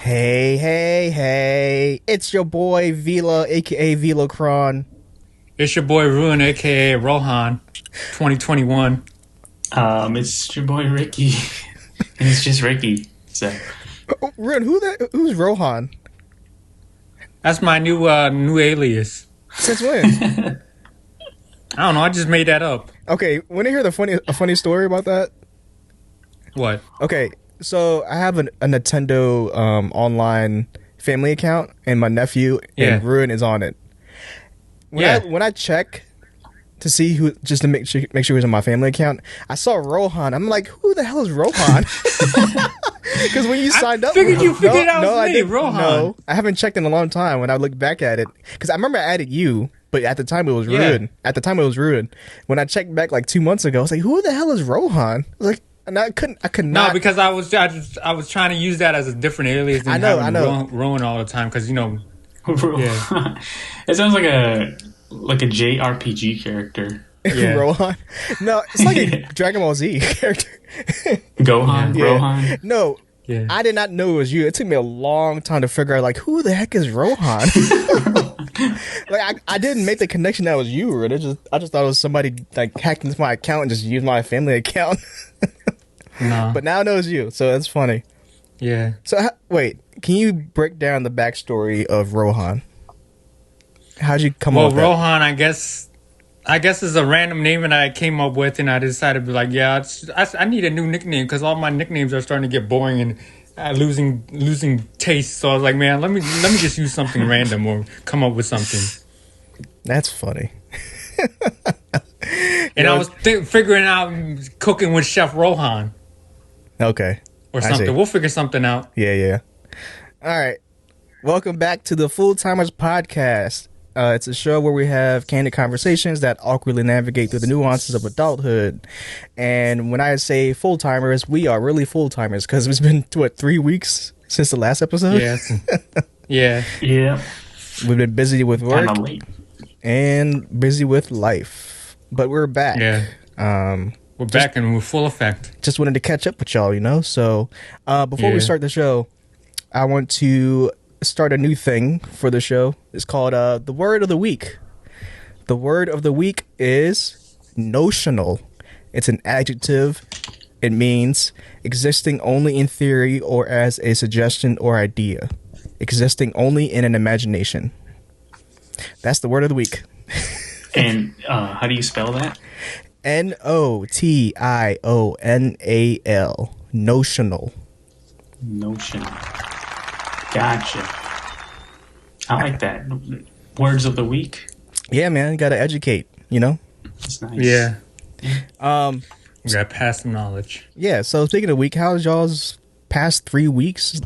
Hey, hey, hey. It's your boy Vila, aka Velocron. It's your boy Roeun, aka Rohan, 2021. It's your boy Ricky, and it's just Ricky. So Oh, Ren, who's Rohan? That's my new alias. Since when? I don't know. I just made that up. Okay, want to hear a funny story about that? What? Okay, so I have a Nintendo online family account, and my nephew and Yeah. Ruin is on it. When I check to see who, just to make sure he's on my family account, I saw Rohan. I'm like, who the hell is Rohan? Because when you signed up, figured you figured out no, it was I me, didn't. Rohan. No, I haven't checked in a long time. When I look back at it, because I remember I added you, but at the time it was Ruin. At the time it was Ruin. When I checked back like 2 months ago, I was like, who the hell is Rohan? I was like, and I could not. No, because I was trying to use that as a different alias than I know. Roeun all the time. Because Yeah. it sounds like a JRPG character. Yeah. Rohan. No, it's like a Dragon Ball Z character. Gohan, Yeah. Rohan. No, Yeah. I did not know it was you. It took me a long time to figure out, like, who the heck is Rohan? Like, I didn't make the connection that was you, right? I just thought it was somebody, like, hacked into my account and just used my family account. No. But now it knows you, so that's funny. Yeah. So, wait, can you break down the backstory of Rohan? How'd you come up Well, with that? Rohan, I guess is a random name that I came up with, and I decided to be like, yeah, I need a new nickname because all my nicknames are starting to get boring and losing taste. So I was like, man, let me just use something random or come up with something. That's funny. And I was figuring out cooking with Chef Rohan Okay. or I something. see. We'll figure something out. Yeah. All right. Welcome back to the Full Timers Podcast. It's a show where we have candid conversations that awkwardly navigate through the nuances of adulthood. And when I say full timers, we are really full timers because it's been, 3 weeks since the last episode? Yes. Yeah. Yeah, We've been busy with work kind of late. and busy with life. But we're back. Yeah. Um, We're back and we're full effect. just wanted to catch up with y'all, So before we Yeah. start the show, I want to start a new thing for the show. It's called the Word of the Week. The word of the week is notional. It's an adjective. It means existing only in theory or as a suggestion or idea. Existing only in an imagination. That's the word of the week. And how do you spell that? Notional. Notional. Notion. Gotcha. I like that. Words of the week. Yeah, man, you gotta educate, That's nice. Yeah. Um, We got to pass some knowledge. yeah, so speaking of week, how's y'all's past 3 weeks?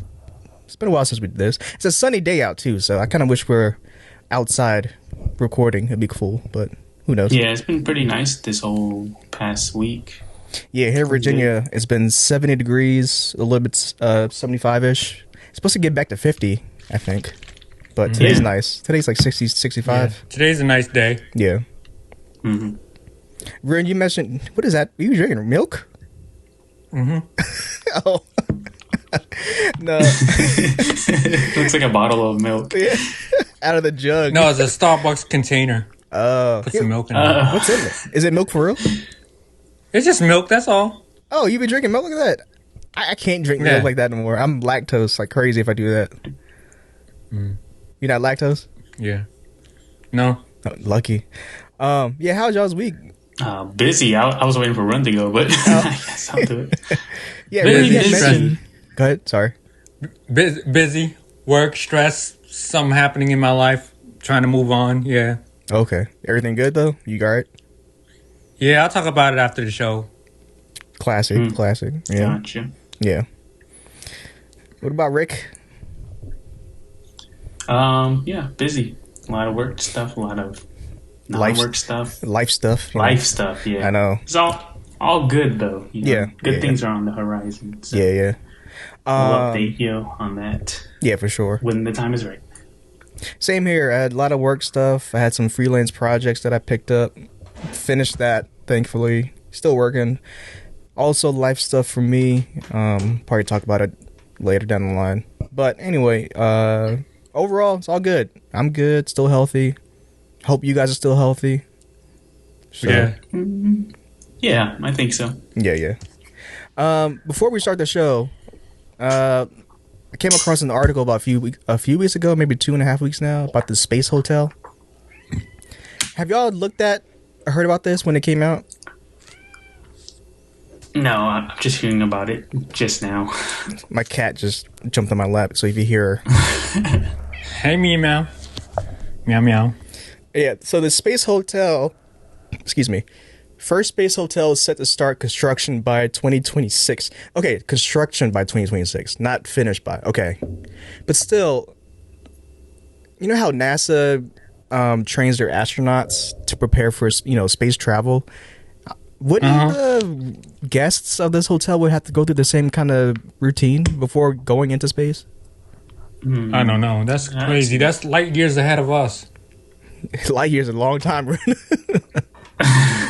It's been a while since we did this. It's a sunny day out, too, so I kind of wish we're outside recording. It'd be cool, but who knows? Yeah, it's been pretty nice this whole past week. Yeah, here in Virginia, it's been 70 degrees, a little bit 75-ish. It's supposed to get back to 50, I think. But today's Yeah. nice. Today's like 60, 65. Yeah. Today's a nice day. Yeah. hmm Ren, you mentioned, what is that? Are you drinking milk? Mm-hmm. Oh. No. Looks like a bottle of milk. Out of the jug. No, it's a Starbucks container. Put some milk in it. What's in it? Is it milk for real? It's just milk, that's all. Oh, you been drinking milk like that? I can't drink Yeah. milk like that anymore. I'm lactose like crazy if I do that. You're not lactose? Yeah. No. Oh, lucky. Yeah, how's y'all's week? Busy. I was waiting for Run to go, but I guess I'll do it. Yeah, Busy, Ren, you had busy. mentioned. Go ahead. Sorry. Busy, work, stress, something happening in my life, trying to move on. Yeah. Okay. Everything good though? You got it? Yeah, I'll talk about it after the show. Classic. Yeah. Gotcha. Yeah. What about Rick? Yeah, busy. A lot of work stuff, a lot of non-work stuff. Life stuff. Life stuff, yeah. I know. It's all good though. Yeah, Good yeah. things are on the horizon. So Yeah. I'll update you on that Yeah, for sure. when the time is right. Same here. I had a lot of work stuff. I had some freelance projects that I picked up. Finished that, thankfully. Still working. Also, life stuff for me. Probably talk about it later down the line. But anyway, overall, it's all good. I'm good, still healthy. Hope you guys are still healthy. So, Yeah. Yeah, I think so. Yeah. Before we start the show, I came across an article about a few weeks ago, maybe 2.5 weeks now, about the space hotel. Have y'all looked at or heard about this when it came out? No, I'm just hearing about it just now. My cat just jumped on my lap, so if you hear her. Hey, meow meow. Meow meow. Yeah, so the space hotel, excuse me, first space hotel is set to start construction by 2026. Okay, construction by 2026, not finished by. Okay. But still, you know how NASA trains their astronauts to prepare for, space travel? Wouldn't the guests of this hotel would have to go through the same kind of routine before going into space? I don't know. That's crazy. That's light years ahead of us. Light years is a long time.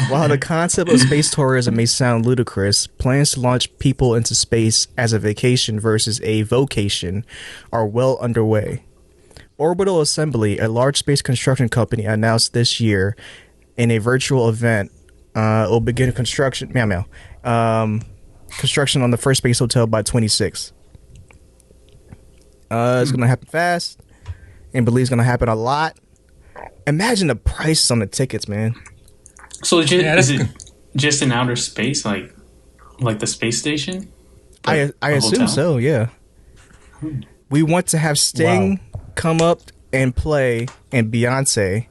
While the concept of space tourism may sound ludicrous, plans to launch people into space as a vacation versus a vocation are well underway. Orbital Assembly, a large space construction company, announced this year in a virtual event will begin construction construction on the first space hotel by 26. It's going to happen fast, and believe it's going to happen a lot. Imagine the price on the tickets, man. So is it just in outer space, like the space station? I assume hotel? so, yeah. We want to have Sting come up and play, and Beyonce.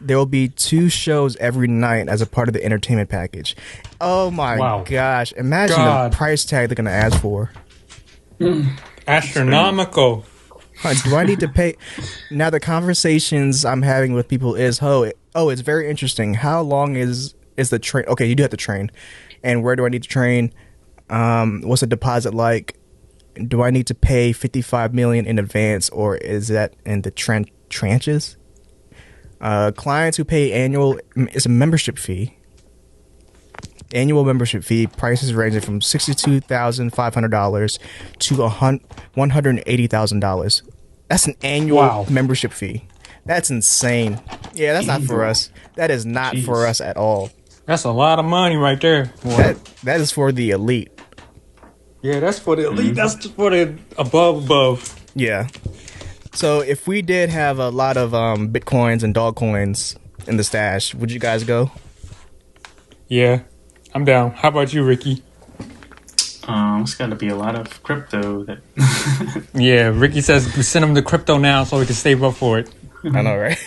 There will be 2 shows every night as a part of the entertainment package. Oh my gosh. Imagine the price tag they're going to ask for. Astronomical. Do I need to pay? Now the conversations I'm having with people is, it's very interesting. How long is the train? Okay, you do have to train. And where do I need to train? What's the deposit like? Do I need to pay $55 million in advance, or is that in the tranches? Clients who pay annual is a membership fee. Annual membership fee prices ranging from $62,500 to $180,000. That's an annual membership fee. That's insane. Yeah, that's not for us. That is not for us at all. That's a lot of money right there. That is for the elite. Yeah, that's for the elite. That's just for the above. Yeah. So if we did have a lot of Bitcoins and dog coins in the stash, would you guys go? Yeah, I'm down. How about you, Ricky? It's got to be a lot of crypto. Yeah, Ricky says send him the crypto now so he can save up for it. I know, right?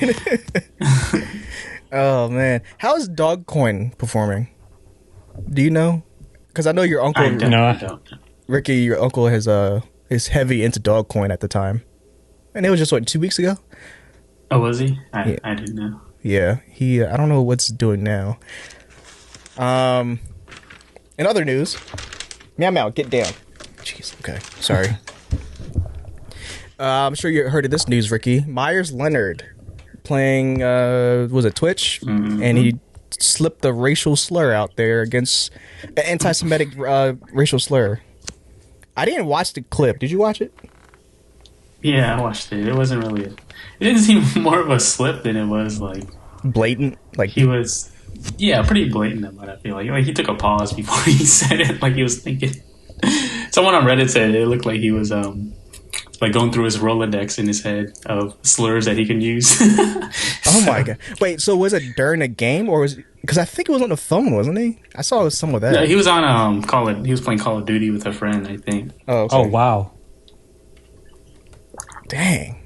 Oh, man. How is Dogcoin performing? Do you know? Because I know your uncle, I don't. Ricky, your uncle is heavy into Dogcoin at the time. And it was just, 2 weeks ago? Oh, was he? I didn't know. Yeah, I don't know what's doing now. In other news, meow meow, get down. Jeez, okay, sorry. I'm sure you heard of this news, Ricky. Meyers Leonard playing, was it Twitch? Mm-hmm. And he slipped a racial slur out there against an anti-Semitic racial slur. I didn't watch the clip. Did you watch it? Yeah, I watched it. It wasn't really. It didn't seem more of a slip than it was blatant. Like he was, pretty blatant. But I feel like he took a pause before he said it. Like he was thinking. Someone on Reddit said it looked like he was going through his Rolodex in his head of slurs that he can use. Oh my god! Wait, so was it during a game or was? Because I think it was on the phone, wasn't he? I saw it was some of that. Yeah, he was on He was playing Call of Duty with a friend, I think. Oh, okay. Oh wow. Dang.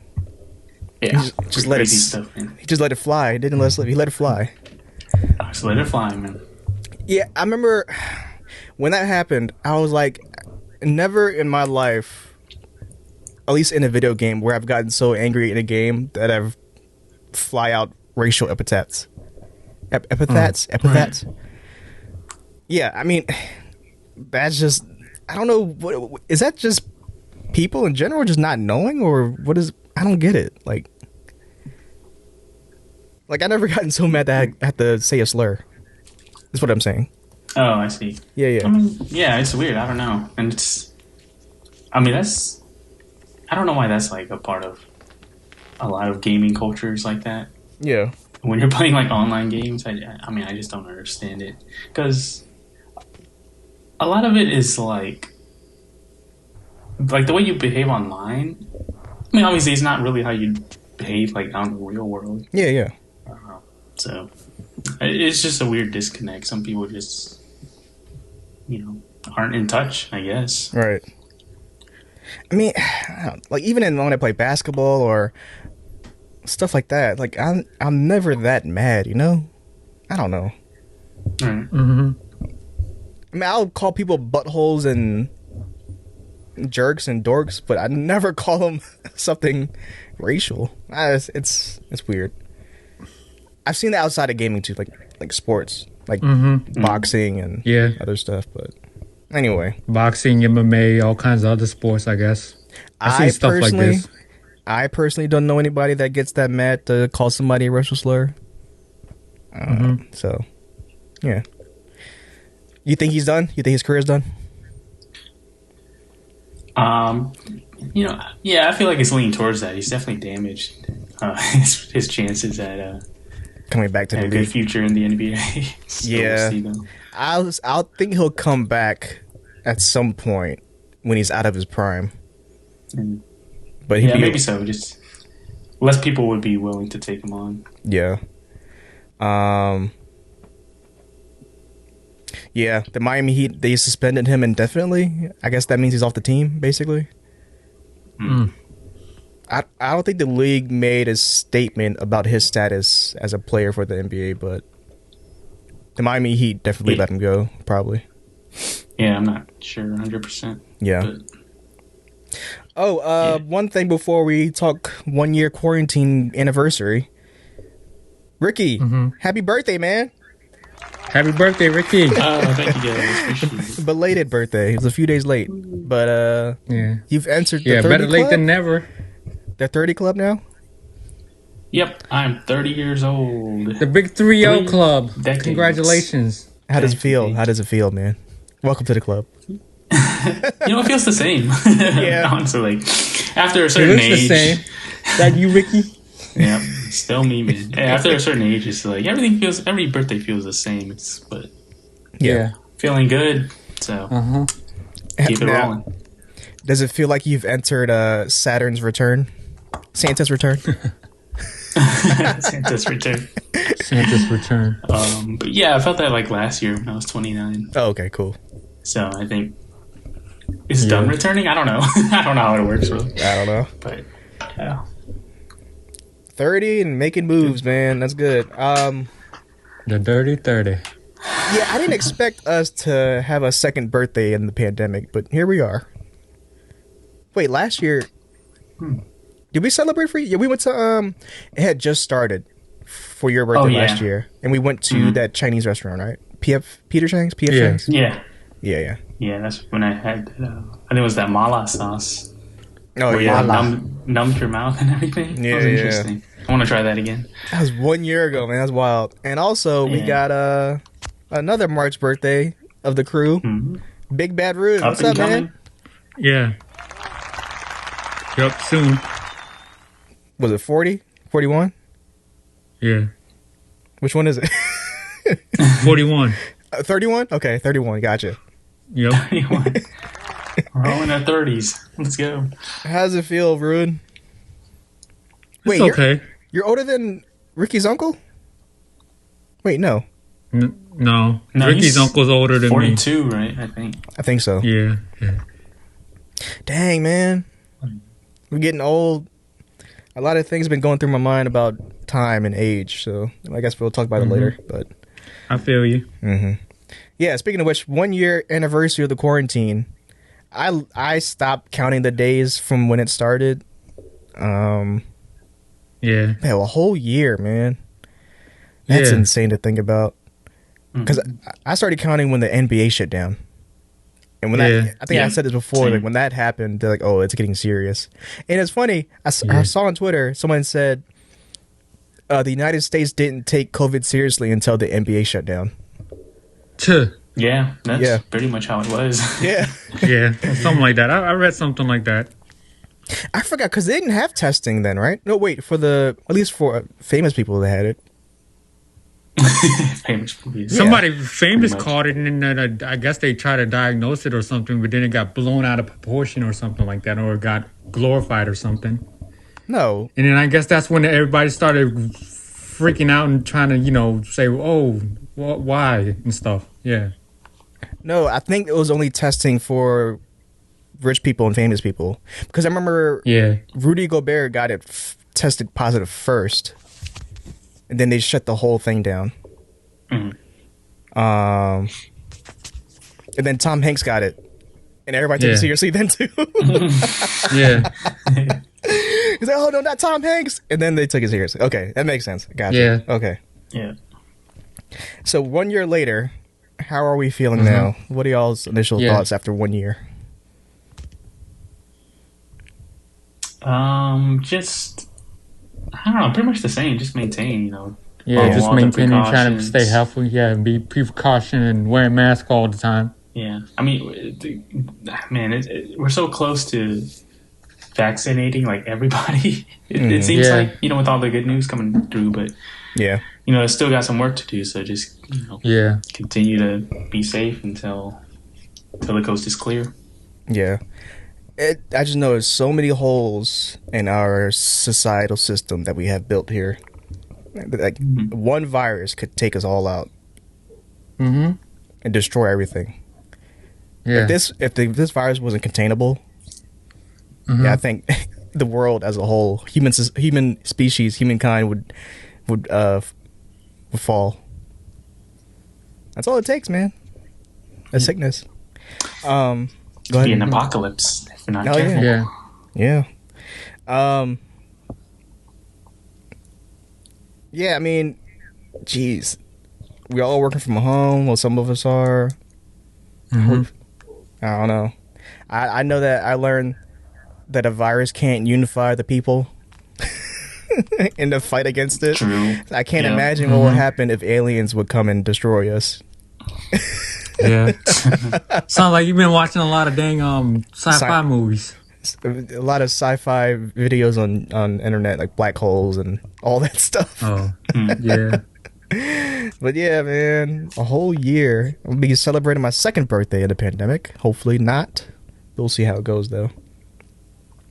Yeah. He just let it. Stuff, man. He just let it fly. He didn't let it slip. He let it fly. Just let it fly, man. Yeah, I remember when that happened. I was like, never in my life, at least in a video game, where I've gotten so angry in a game that I've fly out racial epithets. Epithets. Right. Yeah, I mean, that's just. I don't know. What is that? Just people in general just not knowing, or what is? I don't get it. Like I never gotten so mad that I had to say a slur. That's what I'm saying. Oh, I see. Yeah. I mean, yeah, it's weird. I don't know, and it's. I mean, that's I don't know why that's like a part of a lot of gaming cultures like that. Yeah. When you're playing like online games, I mean, I just don't understand it because a lot of it is like the way you behave online. I mean, obviously, it's not really how you behave like out in the real world. Yeah, yeah. So it's just a weird disconnect. Some people just, aren't in touch, I guess. Right. I mean, like even when I play basketball or stuff like that, like I'm never that mad, you know? I don't know. Right. Mm-hmm. I mean, I'll call people buttholes and jerks and dorks, but I never call them something racial. It's weird. I've seen that outside of gaming too, like sports, like boxing and other stuff. But anyway, boxing, MMA, all kinds of other sports, I guess. I've seen stuff like this. I personally don't know anybody that gets that mad to call somebody a racial slur. So, yeah. You think he's done? You think his career's done? Yeah, I feel like it's leaning towards that. He's definitely damaged his chances at coming back to the a good future in the NBA. So yeah, we'll see, I'll think he'll come back at some point when he's out of his prime. But maybe so. Just less people would be willing to take him on. Yeah. Yeah, the Miami Heat, they suspended him indefinitely. I guess that means he's off the team, basically. I don't think the league made a statement about his status as a player for the NBA, but the Miami Heat definitely let him go, probably. Yeah, I'm not sure 100%. Yeah. One thing before we talk 1 year quarantine anniversary. Ricky, happy birthday, man. Happy birthday, Ricky. Oh, thank you guys. Appreciate it. Belated birthday. It was a few days late. But you've entered the 30 better late club? than never. The 30 club now? Yep, I'm 30 years old. The big 3-0 club. Decades. Congratulations. How does it feel? How does it feel, man? Welcome to the club. It feels the same. Yeah. Honestly, after a certain age. The same. That you, Ricky? Yeah, still me, man. After a certain age, it's like every birthday feels the same. But feeling good, so keep it rolling. Does it feel like you've entered Saturn's return? Santa's return? Santa's return. Santa's return. But yeah, I felt that like last year when I was 29. Oh, okay, cool. So I think is done returning. I don't know. I don't know how it works really. I don't know. But yeah. 30 and making moves, man. That's good. The dirty 30. Yeah, I didn't expect us to have a second birthday in the pandemic, but here we are. Wait, last year, did we celebrate for you? Yeah, we went to, it had just started for your birthday last year, and we went to that Chinese restaurant, right? Peter Chang's? PF Chang's? Yeah. Yeah. Yeah, that's when I had, I think it was that mala sauce. Oh, where yeah. Numbed your mouth and everything. Yeah, that was interesting. I want to try that again. That was 1 year ago, man. That's wild. And also, we got another March birthday of the crew. Big Bad Roeun. What's up, man? Yeah. Yup, soon. Was it 40? 41? Yeah. Which one is it? 41. 31? Okay, 31. Gotcha. Yep. We're all in our 30s. Let's go. How does it feel, Roeun? It's okay. You're older than Ricky's uncle? Wait, no. No. Ricky's uncle's older than 42, me. 42, right? I think so. Yeah. Dang, man. I'm getting old. A lot of things have been going through my mind about time and age, so I guess we'll talk about it later. But I feel you. Yeah, speaking of which, 1 year anniversary of the quarantine. I stopped counting the days from when it started. Yeah. Man, a whole year, man. That's insane to think about. Because I started counting when the NBA shut down. And when that, I think I said this before, like when that happened, they're like, oh, it's getting serious. And it's funny, I saw on Twitter, someone said the United States didn't take COVID seriously until the NBA shut down. Yeah, that's pretty much how it was. Yeah. Yeah, something like that. I read something like that. I forgot because they didn't have testing then, right? No, wait, at least for famous people that had it. Famous movies. Somebody famous pretty much. caught it, and then I guess they tried to diagnose it or something, but then it got blown out of proportion or something like that, or it got glorified or something. No. And then I guess that's when everybody started freaking out and trying to, say, oh, why and stuff. Yeah. No, I think it was only testing for rich people and famous people. Because I remember Rudy Gobert got it tested positive first. And then they shut the whole thing down. Mhm. And then Tom Hanks got it. And everybody took it seriously then too. Yeah. He's like, oh no, not Tom Hanks. And then they took it seriously. Okay, that makes sense. Gotcha. Yeah. Okay. Yeah. So 1 year later, how are we feeling now? What are y'all's initial thoughts after 1 year? Just I don't know, pretty much the same. Just maintain, Yeah, just all the maintaining, trying to precautions. stay healthy. Yeah, be precaution and wearing masks all the time. Yeah, I mean, man, we're so close to vaccinating like everybody. It seems like with all the good news coming through, but Yeah. it's still got some work to do. So just continue to be safe until the coast is clear. Yeah. I just know there's so many holes in our societal system that we have built here. Like one virus could take us all out and destroy everything. Yeah. If this virus wasn't containable, I think the world as a whole, human species, humankind would fall. That's all it takes, man. A sickness. Go ahead. Be an apocalypse if you're not Oh, careful. Yeah. Yeah, I mean, geez. We're all working from home. Well, some of us are. I don't know. I know that I learned that a virus can't unify the people in the fight against it. True. I can't imagine what would happen if aliens would come and destroy us. Yeah. Sounds like you've been watching a lot of dang sci-fi movies. A lot of sci-fi videos on internet, like black holes and all that stuff. Oh, yeah. But yeah, man, a whole year. I'll be celebrating my second birthday in the pandemic. Hopefully not. We'll see how it goes, though.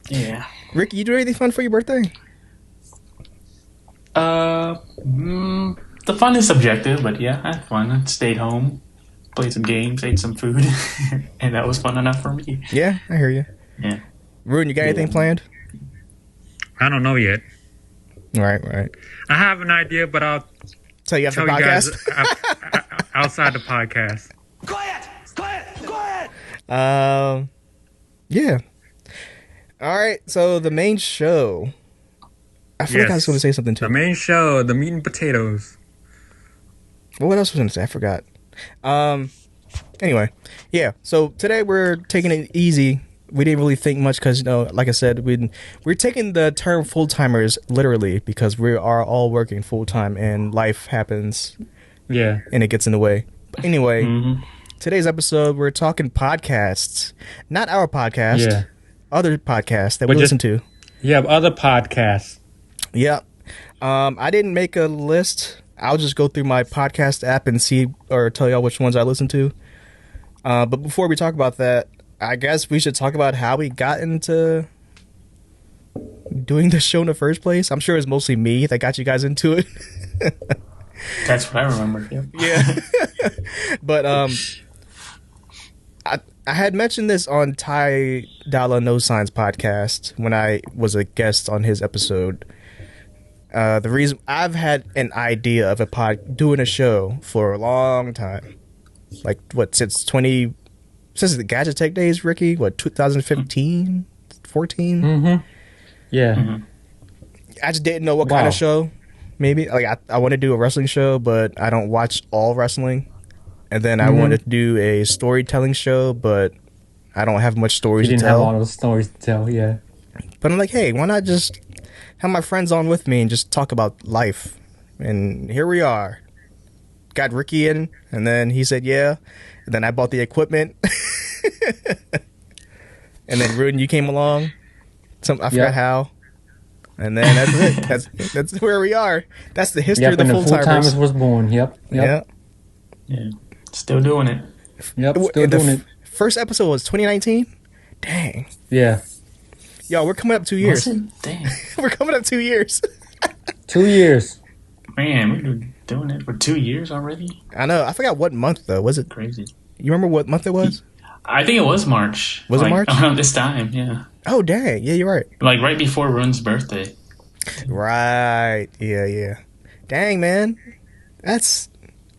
Yeah. Ricky, you do anything fun for your birthday? The fun is subjective, but yeah, I had fun. I stayed home, played some games, ate some food, and that was fun enough for me. Yeah, I hear you. Yeah. Roeun, you got anything planned? I don't know yet. Right. I have an idea, but I'll Tell you after tell the you guys podcast? outside the podcast. Yeah. All right, so the main show. I feel like I was going to say something too. The main show, the meat and potatoes. What else was I going to say? I forgot. Anyway, yeah. So today we're taking it easy. We didn't really think much because, like I said, we're taking the term full timers literally because we are all working full time and life happens. Yeah. And it gets in the way. But anyway, today's episode we're talking podcasts, not our podcast. Yeah. Other podcasts that we listen to. Yeah, other podcasts. Yeah. I didn't make a list. I'll just go through my podcast app and see or tell y'all which ones I listen to. But before we talk about that, I guess we should talk about how we got into doing the show in the first place. I'm sure it's mostly me that got you guys into it. That's what I remember. Yep. Yeah. But I had mentioned this on Ty Dalla No Signs podcast when I was a guest on his episode. The reason I've had an idea of doing a show for a long time, like since the Gadget Tech days, Ricky. 2015, 14. Mm-hmm. Yeah. I just didn't know what kind of show. Maybe like I want to do a wrestling show, but I don't watch all wrestling. And then I wanted to do a storytelling show, but I don't have much stories to tell. You didn't have all those stories to tell, yeah. But I'm like, hey, why not just have my friends on with me and just talk about life? And here we are. Got Ricky in, and then he said, yeah. And then I bought the equipment. And then Roeun, you came along. I forgot how. And then that's it. That's where we are. That's the history of the and full the full timers timers. was born. Yep. Yeah. Yeah. Still doing it. Yep. Still doing it. First episode was 2019. Dang. Yeah. Yo, we're coming up 2 years. Dang. We're coming up 2 years. 2 years. Man, we've been doing it for 2 years already. I know. I forgot what month though. Was it Crazy? You remember what month it was? I think it was March. Was it March? Around this time, yeah. Oh, dang. Yeah, you're right. Like right before Roeun's birthday. Right. Yeah. Dang, man.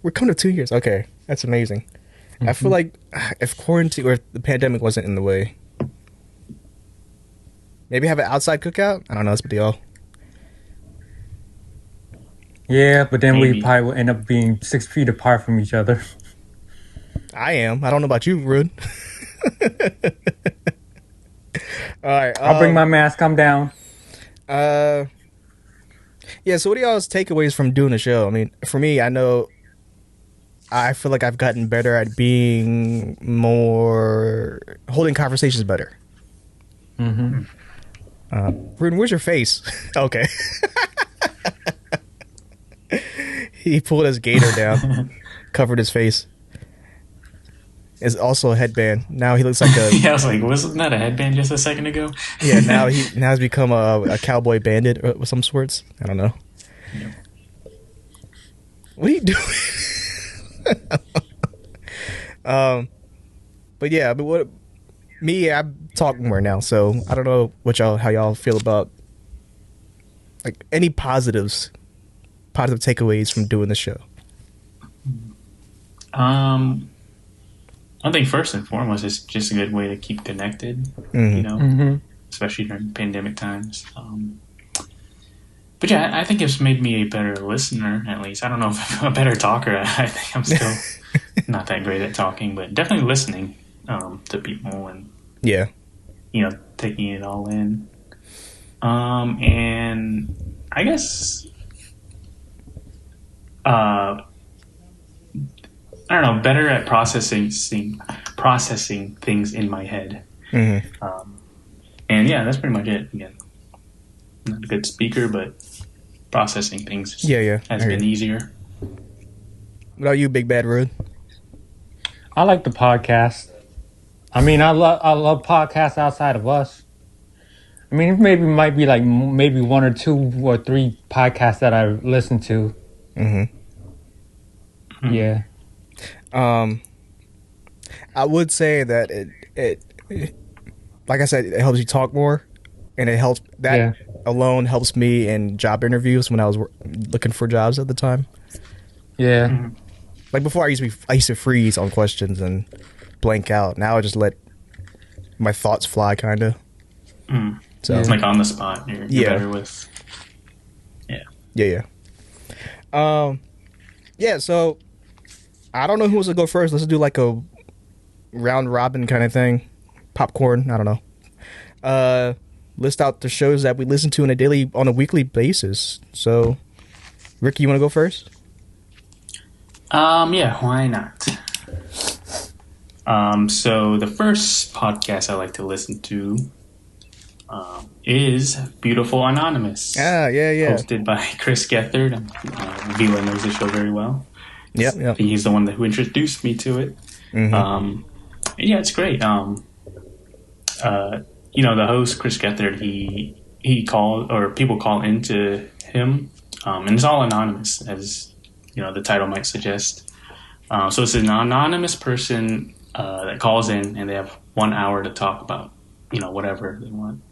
We're coming to 2 years. Okay. That's amazing. Mm-hmm. I feel like if quarantine or the pandemic wasn't in the way, maybe have an outside cookout? I don't know. It's with y'all. Yeah, but then Maybe. we probably will end up being 6 feet apart from each other. I am. I don't know about you, Roeun. All right. I'll bring my mask. I'm down. Yeah, so what are y'all's takeaways from doing the show? I mean, for me, I feel like I've gotten better at being more holding conversations better. Mm-hmm. Roeun, where's your face? Okay. He pulled his gaiter down, covered his face. It's also a headband. Now he looks like a... Yeah, I was like, wasn't that a headband just a second ago? Yeah, now he's become a cowboy bandit of some sorts. I don't know. Yep. What are you doing? But yeah, I talk more now, so I don't know how y'all feel about like any positive takeaways from doing the show. I think first and foremost, it's just a good way to keep connected, especially during pandemic times. But yeah, I think it's made me a better listener, at least. I don't know if I'm a better talker. I think I'm still not that great at talking, but definitely listening to people and, taking it all in. And I guess, I don't know, better at processing things in my head. Mm-hmm. And yeah, that's pretty much it. Again, not a good speaker, but processing things has been easier. What about you, Big Bad Roeun? I like the podcast. I mean, I love podcasts outside of us. I mean, might be like maybe 1 or 2 or 3 podcasts that I listen to. Mm-hmm. Yeah. I would say that it like I said, it helps you talk more, and it helps that alone helps me in job interviews when I was looking for jobs at the time. Yeah. Mm-hmm. Like before, I used to freeze on questions and blank out. Now I just let my thoughts fly, kind of. Mm. So it's like on the spot. You're better with. Yeah. Yeah. So I don't know who wants to go first. Let's do like a round robin kind of thing. Popcorn. I don't know. List out the shows that we listen to on a weekly basis. So, Ricky, you want to go first? Yeah, why not? So the first podcast I like to listen to is Beautiful Anonymous. Yeah. Hosted by Chris Gethard. Vila knows the show very well. Yep. He's the one who introduced me to it. Mm-hmm. Yeah, it's great. The host, Chris Gethard, he called, or people call into him, and it's all anonymous, as the title might suggest. So it's an anonymous person that calls in, and they have 1 hour to talk about whatever they want,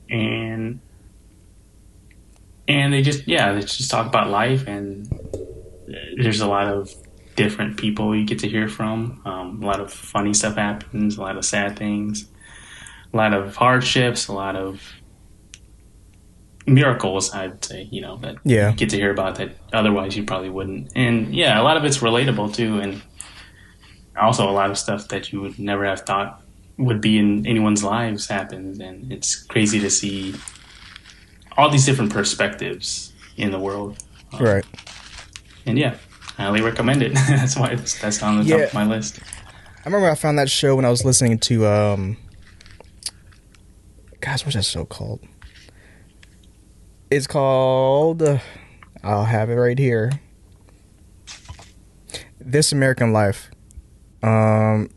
and they just talk about life, and there's a lot of different people you get to hear from. A lot of funny stuff happens, a lot of sad things, a lot of hardships, a lot of miracles, I'd say, that you get to hear about that otherwise you probably wouldn't. And a lot of it's relatable too, and also a lot of stuff that you would never have thought would be in anyone's lives happens, and it's crazy to see all these different perspectives in the world. Right. And I highly recommend it. That's why that's on the top of my list. I remember I found that show when I was listening to Gosh, what's that show called? It's called. I'll have it right here. This American Life. They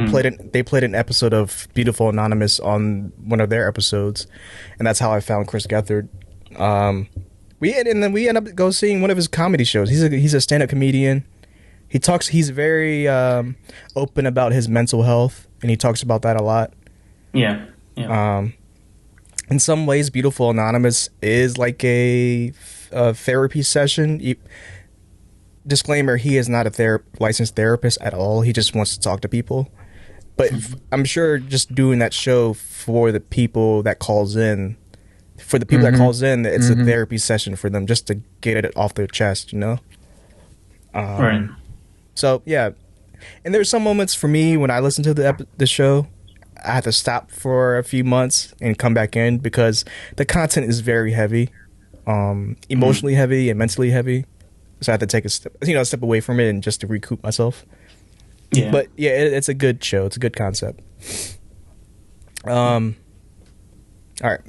played an episode of Beautiful Anonymous on one of their episodes, and that's how I found Chris Gethard. We end up go seeing one of his comedy shows. He's a stand-up comedian. He's very open about his mental health, and he talks about that a lot. Yeah. In some ways, Beautiful Anonymous is like a therapy session. Disclaimer, he is not a licensed therapist at all. He just wants to talk to people. But I'm sure just doing that show for the people that calls in, it's a therapy session for them just to get it off their chest, you know? Right. So, yeah. And there's some moments for me when I listen to the show, I have to stop for a few months and come back in because the content is very heavy, emotionally heavy and mentally heavy. So I have to take a step away from it and just to recoup myself. Yeah. But yeah, it's a good show. It's a good concept. All right.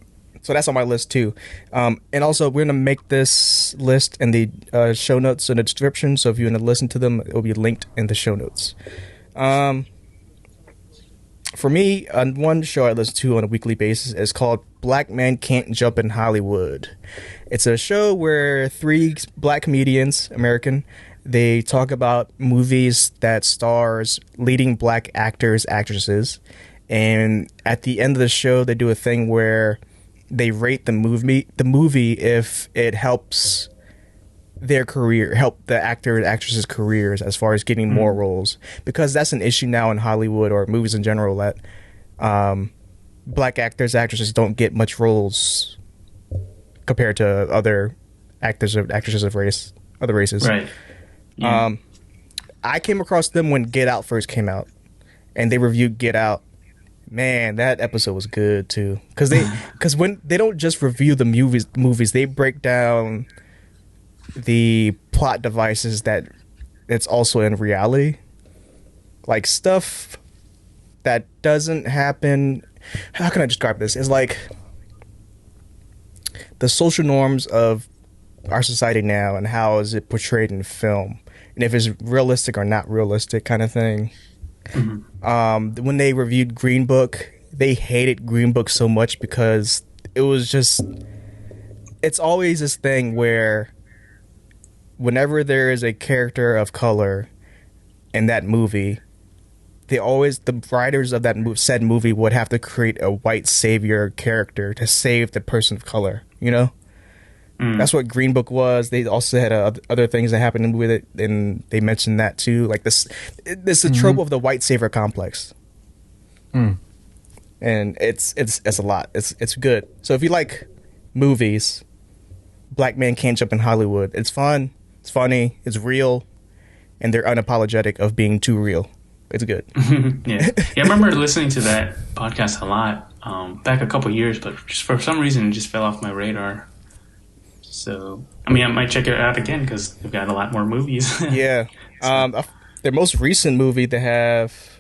So that's on my list too. And also we're going to make this list in the show notes in the description. So if you want to listen to them, it will be linked in the show notes. For me, one show I listen to on a weekly basis is called Black Man Can't Jump in Hollywood. It's a show where 3 black comedians, American, they talk about movies that stars leading black actors, actresses. And at the end of the show, they do a thing where they rate the movie if it helps their career, help the actor and actresses' careers as far as getting more roles, because that's an issue now in Hollywood or movies in general that black actors, actresses don't get much roles compared to other actors or actresses of other races. Right. Yeah. I came across them when Get Out first came out, and they reviewed Get Out. Man, that episode was good too, because when they don't just review the movies, they break down the plot devices that it's also in reality, like stuff that doesn't happen. How can I describe this? It's like the social norms of our society now and how is it portrayed in film, and if it's realistic or not realistic kind of thing. When they reviewed Green Book, they hated Green Book so much because it's always this thing where whenever there is a character of color in that movie, the writers of that said movie would have to create a white savior character to save the person of color, you know? That's what Green Book was. They also had other things that happened with it, and they mentioned that too. Like this the trope of the white savior complex, and it's a lot. It's good. So if you like movies, Black Man Can't Jump in Hollywood. It's fun. It's funny. It's real, and they're unapologetic of being too real. It's good. Yeah, I remember listening to that podcast a lot back a couple years, but just for some reason it just fell off my radar. So, I mean, I might check it out again because they've got a lot more movies. Yeah. Their most recent movie they have...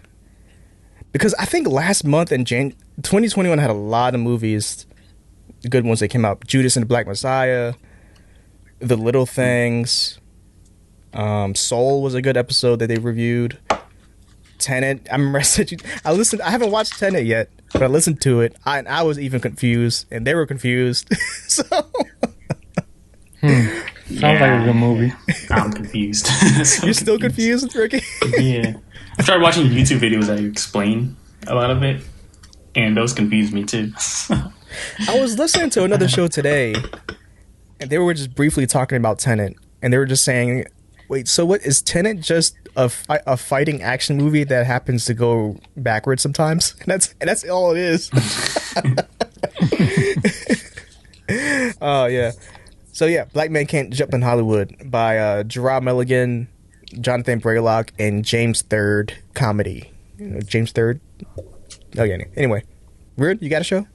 Because I think last month in 2021 had a lot of movies, good ones that came out. Judas and the Black Messiah, The Little Things, Soul was a good episode that they reviewed. Tenet, I remember I haven't watched Tenet yet, but I listened to it. I was even confused, and they were confused. So... Sounds like a good movie. I'm confused. You're still confused, Ricky? Yeah. I started watching YouTube videos that explain a lot of it, and those confused me too. I was listening to another show today, and they were just briefly talking about Tenet, and they were just saying, wait, so what, is Tenet just a fighting action movie that happens to go backwards sometimes? And that's all it is. Oh, yeah. So yeah, Black Man Can't Jump in Hollywood by Gerard Milligan, Jonathan Braylock, and James Third comedy. You know, James Third. Oh yeah. Anyway, Weird, you got a show?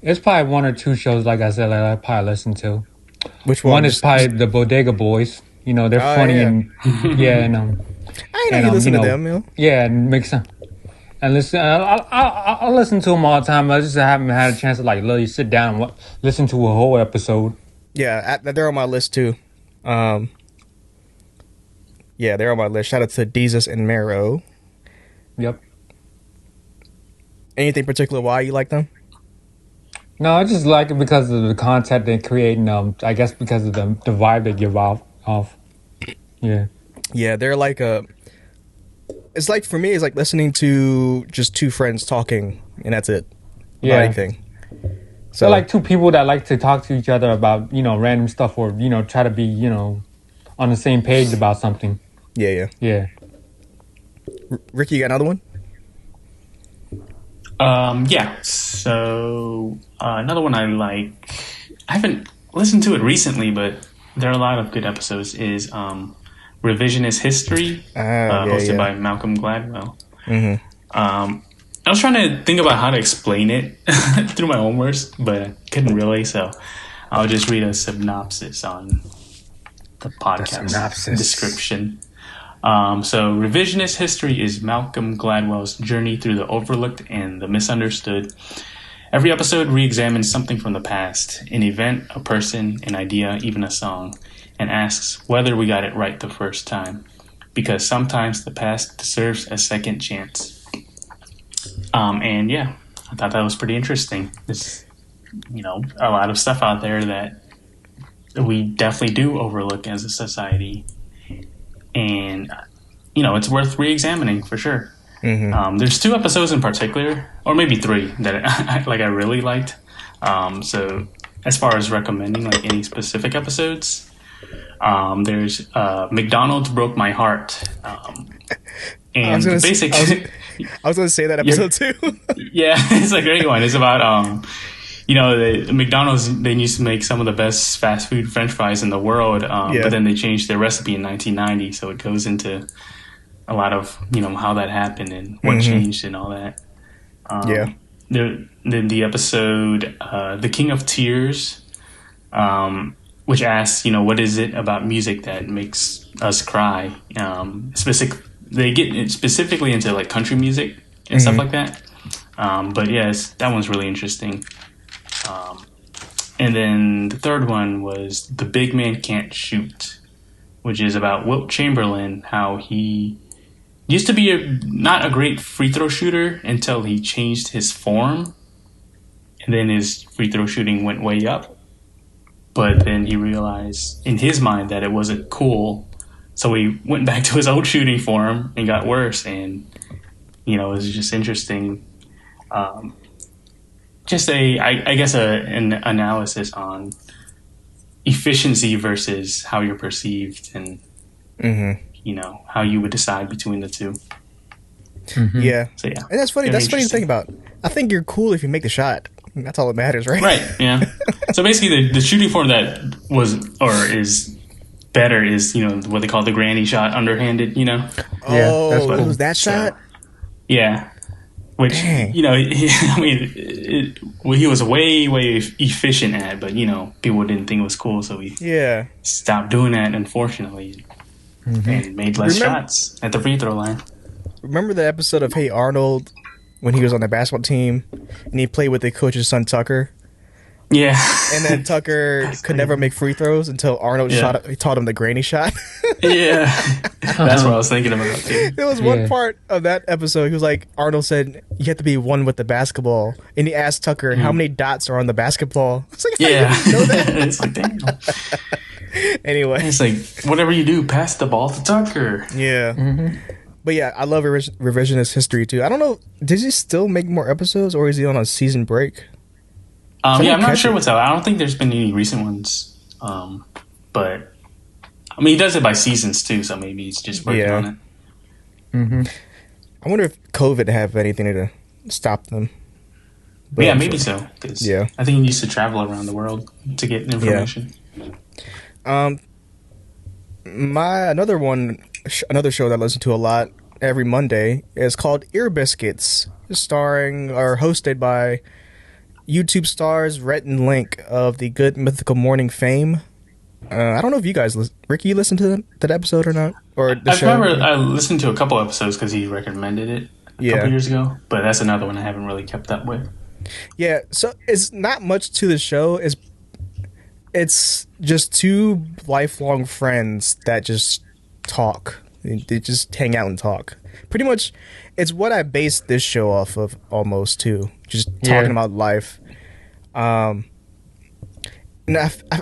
There's probably 1 or 2 shows, like I said, that I probably listen to. Which one? One is probably the Bodega Boys. You know, they're funny yeah. and yeah, and I didn't know you listen to them, you know? Yeah, it makes sense. and listen. I listen to them all the time. I just haven't had a chance to like literally sit down and listen to a whole episode. Yeah, they're on my list too. Yeah, they're on my list. Shout out to Deezus and Mero. Yep. Anything particular why you like them? No, I just like it because of the content they create, and I guess because of the vibe they give off. Yeah. Yeah, they're like it's like, for me, it's like listening to just two friends talking, and that's it. Yeah. Not anything. So They're like two people that like to talk to each other about, random stuff, or, try to be, on the same page about something. Yeah. Yeah. Ricky, you got another one? Yeah. So another one I like. I haven't listened to it recently, but there are a lot of good episodes. Is Revisionist History, hosted by Malcolm Gladwell. Mm-hmm. I was trying to think about how to explain it through my own words, but I couldn't really. So I'll just read a synopsis on the podcast description. So Revisionist History is Malcolm Gladwell's journey through the overlooked and the misunderstood. Every episode re-examines something from the past, an event, a person, an idea, even a song, and asks whether we got it right the first time. Because sometimes the past deserves a second chance. And yeah, I thought that was pretty interesting. There's, a lot of stuff out there that we definitely do overlook as a society. And, it's worth re-examining for sure. Mm-hmm. There's 2 episodes in particular, or maybe 3, that I really liked. So as far as recommending like any specific episodes, there's McDonald's Broke My Heart. And I was going to say that episode too. Yeah, it's a great one. It's about, McDonald's, they used to make some of the best fast food French fries in the world, but then they changed their recipe in 1990. So it goes into a lot of, how that happened and what changed and all that. The episode, The King of Tears, which asks, what is it about music that makes us cry? They get specifically into like country music and stuff like that. But yes, that one's really interesting. And then the third one was The Big Man Can't Shoot, which is about Wilt Chamberlain, how he used to be not a great free throw shooter until he changed his form. And then his free throw shooting went way up. But then he realized in his mind that it wasn't cool. So he went back to his old shooting form and got worse. And, it was just interesting. An analysis on efficiency versus how you're perceived and, how you would decide between the two. Mm-hmm. Yeah. So, yeah. And that's funny. That's funny to think about. I think you're cool if you make the shot. That's all that matters, right? Right, yeah. So basically the shooting form that is better is, what they call the granny shot, underhanded, Oh, that's what it was that shot? Yeah. Which, Dang. he was way, way efficient at, but, people didn't think it was cool, so he stopped doing that, unfortunately, and made less shots at the free throw line. Remember the episode of Hey Arnold when he was on the basketball team and he played with the coach's son, Tucker? Yeah. And then Tucker could never make free throws until Arnold taught him the granny shot. Yeah. That's what I was thinking about, too. There was one part of that episode, he was like, Arnold said, you have to be one with the basketball. And he asked Tucker, how many dots are on the basketball? It's like, yeah. You know that? It's like, damn. Anyway. It's like, whatever you do, pass the ball to Tucker. Yeah. Mm-hmm. But yeah, I love Revisionist History, too. I don't know, does he still make more episodes, or is he on a season break? I'm not sure what's out. I don't think there's been any recent ones. But, he does it by seasons, too, so maybe he's just working on it. Mm-hmm. I wonder if COVID have anything to stop them. But yeah, maybe so. Yeah. I think he used to travel around the world to get information. Yeah. Another show that I listen to a lot every Monday is called Ear Biscuits, starring or hosted by YouTube stars Rhett and Link of the Good Mythical Morning fame. I don't know if you guys, Ricky, you listened to that episode or not, or the show? I listened to a couple episodes because he recommended it. a Yeah. couple years ago, but that's another one I haven't really kept up with. Yeah, so it's not much to the show. It's just two lifelong friends that just talk. They just hang out and talk. Pretty much, it's what I based this show off of almost too. Just talking about life. And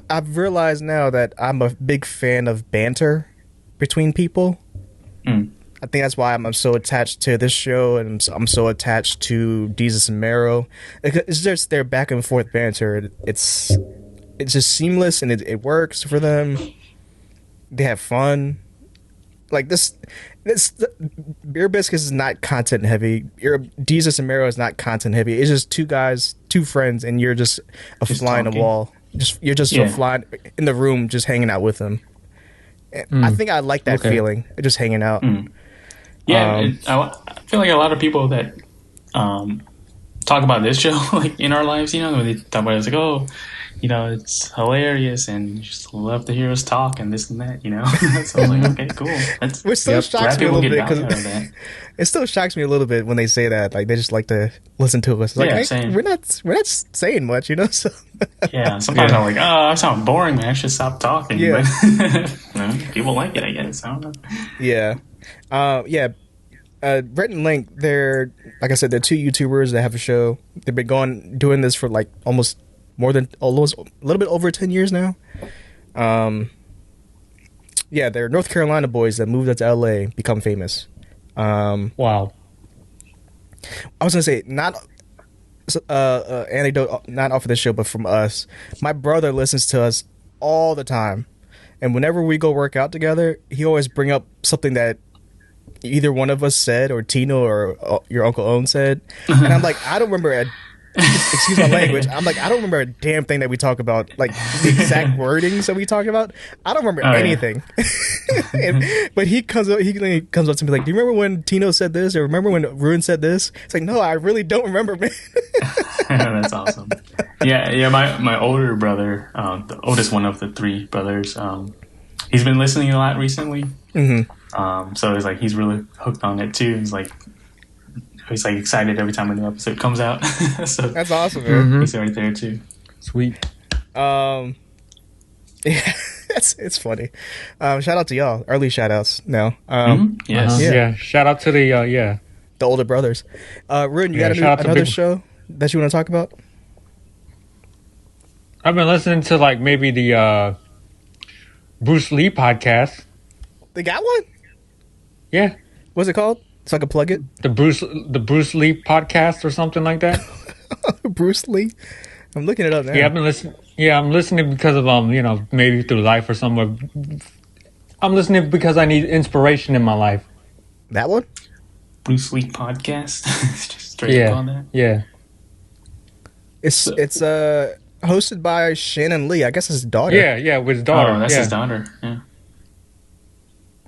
I've realized now that I'm a big fan of banter between people. Mm. I think that's why I'm so attached to this show, and I'm so attached to Jesus and Mero. It's just their back and forth banter. It's just seamless, and it works for them. They have fun. Like this Beer Biscuits is not content heavy. Jesus and Mero is not content heavy. It's just two guys, two friends, and you're just a fly on the wall. You're just a fly in the room, just hanging out with them. I think I like that feeling, just hanging out. Yeah, I feel like a lot of people that talk about this show, like in our lives, you know, when they talk about it, it's like, oh, you know, it's hilarious and you just love to hear us talk and this and that, you know. So I was like, okay, cool. Which still shocks me a little bit, because it still shocks me a little bit when they say that. Like, they just like to listen to us. Like, Yeah, hey, same. we're not saying much, you know. So Yeah, sometimes I'm like, oh, I sound boring, man. I should stop talking. Yeah. But you know, people like it, I guess. I don't know. yeah, Brett and Link, they're, like I said, they're two YouTubers that have a show. They've been doing this for like almost a little bit over 10 years now. Yeah, they're North Carolina boys that moved up to LA, become famous. Wow. I was gonna say, not anecdote, not off of the show, but from us. My brother listens to us all the time, and whenever we go work out together, he always bring up something that either one of us said, or Tino or your Uncle Owen said, and I'm like, I don't remember excuse my language. I'm like, I don't remember a damn thing that we talk about, like the exact wordings that we talk about. I don't remember anything. But he comes up to me like, do you remember when Tino said this, or remember when Roeun said this? It's like, no, I really don't remember, man. That's awesome. Yeah. My older brother, the oldest one of the three brothers, he's been listening a lot recently. Mm-hmm. So it's like he's really hooked on it too. He's like excited every time a new episode comes out. So that's awesome, man. He's right there too. Sweet. Yeah, it's funny. Shout out to y'all. Early shout outs now. Yes. Yeah. Shout out to the older brothers. Roeun, you got another show that you want to talk about? I've been listening to like maybe the Bruce Lee podcast. They got one? Yeah. What's it called? So I can plug it? The Bruce Lee podcast or something like that. Bruce Lee? I'm looking it up now. Yeah, I've been listening. Yeah, I'm listening because of you know, maybe through life or somewhere. I'm listening because I need inspiration in my life. That one? Bruce Lee podcast. Just straight up on that. Yeah. It's hosted by Shannon Lee. I guess his daughter. Yeah, with his daughter. Oh, that's his daughter. Yeah.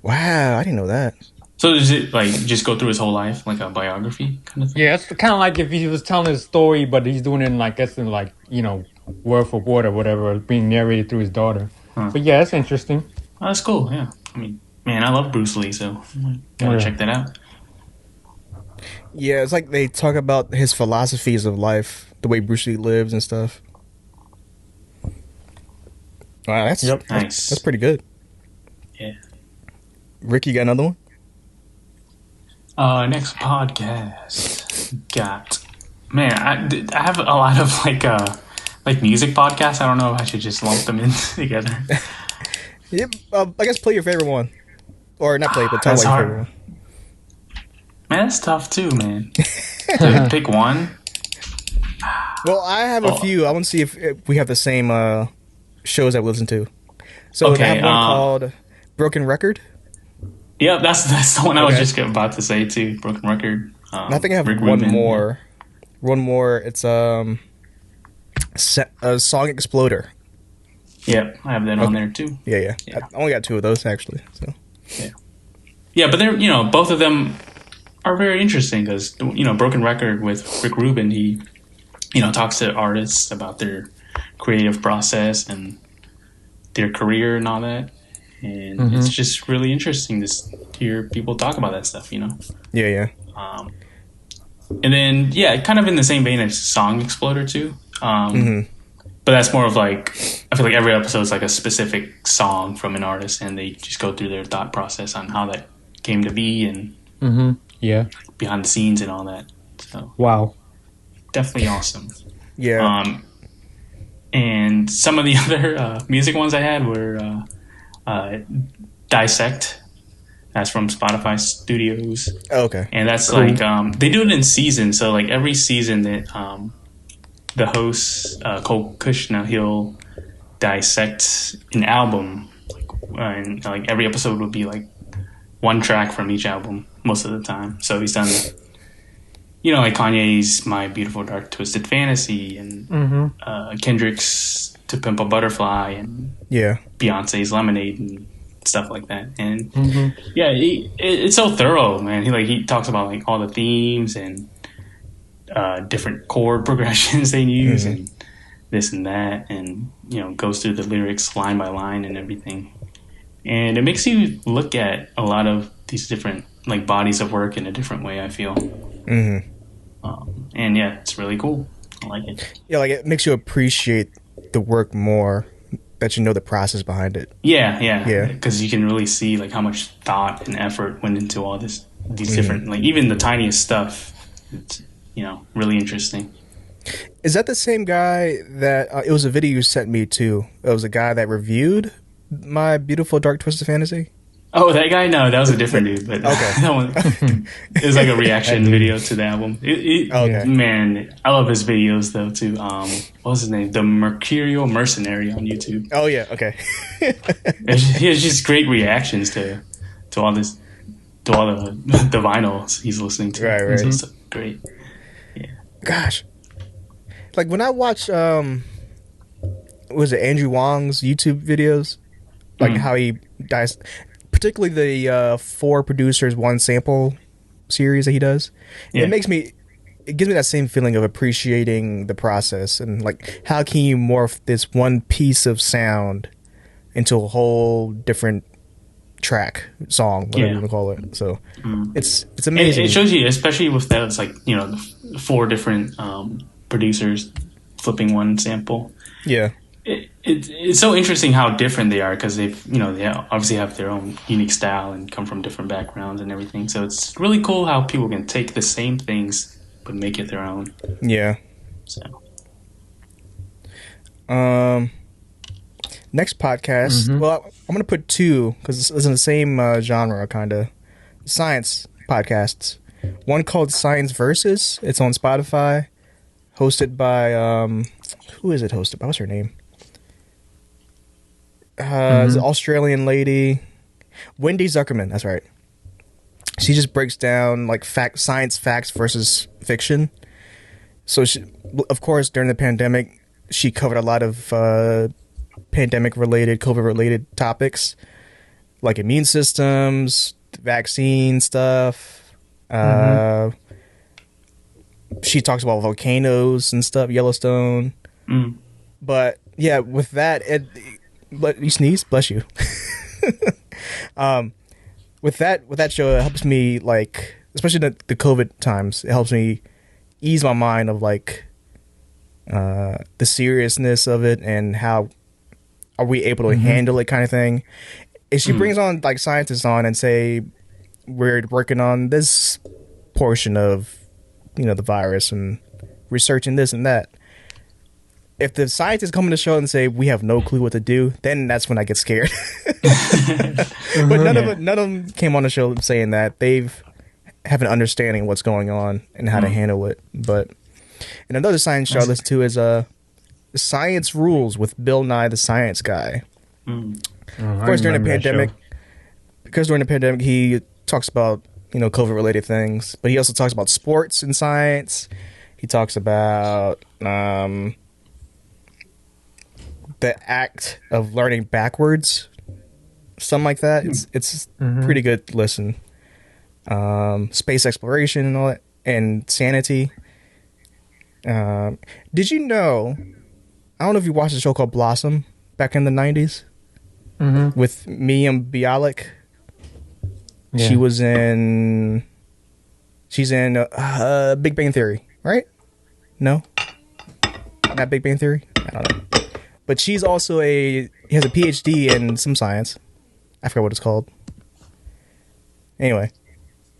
Wow, I didn't know that. So does it like just go through his whole life, like a biography kind of thing? Yeah, it's kind of like if he was telling his story, but he's doing it in like, guess in like, you know, word for word or whatever, being narrated through his daughter. But yeah, it's interesting. Oh, that's cool. Yeah, I mean, man, I love Bruce Lee, so gotta check that out. Yeah, it's like they talk about his philosophies of life, the way Bruce Lee lives and stuff. Wow, that's nice. That's pretty good. Yeah. Rick, you got another one? Next podcast got, man, I have a lot of like music podcasts. I don't know if I should just lump them in together. Yeah, I guess play your favorite one, or not play, but tell your favorite one. Man, that's tough too, man. To pick one. Well, I have a few. I want to see if we have the same shows that we listen to. So they have one called Broken Record. Yeah, that's the one I was just about to say too. Broken Record. I think I have one more. Yeah. One more. It's a Song Exploder. Yeah, I have that on there too. Yeah. I only got two of those actually. So. Yeah, but they're both of them are very interesting because Broken Record with Rick Rubin, he talks to artists about their creative process and their career and all that. And it's just really interesting to hear people talk about that stuff, Yeah. And then, yeah, kind of in the same vein as Song Exploder too. But that's more of like, I feel like every episode is like a specific song from an artist, and they just go through their thought process on how that came to be and Yeah. behind the scenes and all that. So Wow. definitely awesome. Yeah. And some of the other music ones I had were Dissect. That's from Spotify Studios. Oh, okay. And that's like they do it in seasons. So like every season that the host Cole Kushner, he'll dissect an album, and like every episode would be like one track from each album most of the time. So he's done, like Kanye's "My Beautiful Dark Twisted Fantasy" and Kendrick's "To Pimp a Butterfly" and Beyonce's "Lemonade" and stuff like that. And it's so thorough, man. He talks about like all the themes and different chord progressions they use and this and that, and goes through the lyrics line by line and everything. And it makes you look at a lot of these different like bodies of work in a different way, I feel. And yeah, it's really cool. I like it. Yeah, like it makes you appreciate the work more, that you know the process behind it. Yeah. Because you can really see like how much thought and effort went into all these different, like even the tiniest stuff. It's really interesting. Is that the same guy that it was a video you sent me too? It was a guy that reviewed My Beautiful Dark Twisted Fantasy. Oh, that guy? No, that was a different dude. But okay, that one, it was like a reaction video to the album. Okay. Man, I love his videos though too. What was his name? The Mercurial Mercenary on YouTube. Oh yeah, okay. He has just great reactions to all this, to all the vinyls he's listening to. Right. It's so great. Yeah. Gosh, like when I watch was it Andrew Wong's YouTube videos, like how he dies, particularly the 4 producers 1 sample series that he does. It gives me that same feeling of appreciating the process, and like how can you morph this one piece of sound into a whole different track, song, whatever you want to call it. So it's amazing. It shows you, especially with that, it's like the 4 different producers flipping one sample. Yeah. It's so interesting how different they are, because they obviously have their own unique style and come from different backgrounds and everything. So it's really cool how people can take the same things but make it their own. Yeah. So. Next podcast. Well, I'm gonna put 2 because it's in the same genre, kind of science podcasts. One called Science Versus. It's on Spotify, hosted by who is it hosted by? What's her name? It's an Australian lady, Wendy Zuckerman. That's right. She just breaks down like science facts versus fiction. So she, of course, during the pandemic, she covered a lot of pandemic-related, COVID-related topics, like immune systems, vaccine stuff. She talks about volcanoes and stuff, Yellowstone. But yeah, with that, you sneeze, bless you. With that show, it helps me, like, especially the COVID times, it helps me ease my mind of like the seriousness of it and how are we able to handle it, kind of thing. If she brings on like scientists on and say we're working on this portion of the virus and researching this and that, if the scientists come on the show and say we have no clue what to do, then that's when I get scared. But none of them came on the show saying that. They've have an understanding of what's going on and how to handle it. But and another science show I listen to is Science Rules with Bill Nye the Science Guy. Of course, during the pandemic, he talks about COVID related things, but he also talks about sports and science. He talks about the act of learning backwards, something like that. It's pretty good listen. Space exploration and all that, and sanity. Did you know? I don't know if you watched a show called Blossom back in the 90s with Mia Bialik. Yeah. She She's in Big Bang Theory, right? No, not Big Bang Theory. I don't know. But she's also has a PhD in some science. I forgot what it's called. Anyway,